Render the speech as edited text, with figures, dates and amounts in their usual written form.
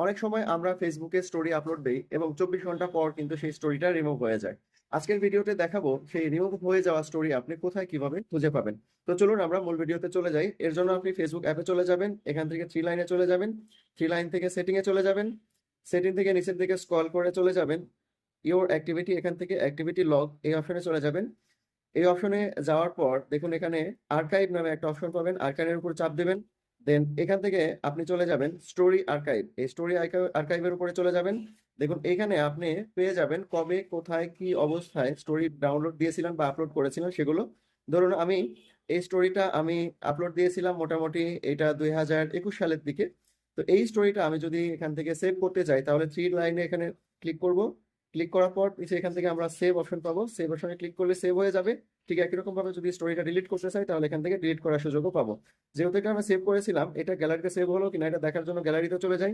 অনেক সময় আমরা ফেসবুকে স্টোরি আপলোড দেই এবং 24 ঘন্টা পর কিন্তু সেই স্টোরিটা রিমুভ হয়ে যায়। আজকের ভিডিওতে দেখাবো সেই রিমুভ হয়ে যাওয়া স্টোরি আপনি কোথায় কিভাবে খুঁজে পাবেন। তো চলুন আমরা মূল ভিডিওতে চলে যাই। এর জন্য আপনি ফেসবুক অ্যাপে চলে যাবেন, এখান থেকে থ্রি লাইনে চলে যাবেন, থ্রি লাইন থেকে সেটিং এ চলে যাবেন, সেটিং থেকে নিচের দিকে স্ক্রল করে চলে যাবেন ইওর অ্যাক্টিভিটি, এখান থেকে অ্যাক্টিভিটি লগ এই অপশনে চলে যাবেন। এই অপশনে যাওয়ার পর দেখুন এখানে আর্কাইভ নামে একটা অপশন পাবেন, আর্কাইভের উপর চাপ দেবেন। দেন এখান থেকে আপনি চলে যাবেন স্টোরি আর্কাইভ, এই স্টোরি আর্কাইভের উপরে চলে যাবেন। দেখুন এখানে আপনি পেয়ে যাবেন কবে কোথায় কি অবস্থায় স্টোরি ডাউনলোড দিয়েছিলেন বা আপলোড করেছিলেন সেগুলো। ধরুন আমি এই স্টোরিটা আমি আপলোড দিয়েছিলাম মোটামুটি এটা 2021 সালের দিকে। তো এই স্টোরিটা আমি যদি এখান থেকে সেভ করতে চাই তাহলে থ্রি লাইনে এখানে ক্লিক করব। ক্লিক করার পর নিচে এখান থেকে আমরা সেভ অপশন পাবো, সেভ অপশনে ক্লিক করলে সেভ হয়ে যাবে। ঠিক একই রকম ভাবে যদি স্টোরিটা ডিলিট করতে চাই তাহলে এখান থেকে ডিলিট করার সুযোগও পাবো। যেহেতু এটা আমরা সেভ করেছিলাম, এটা গ্যালারিতে সেভ হলো কিনা এটা দেখার জন্য গ্যালারিতে চলে যাই।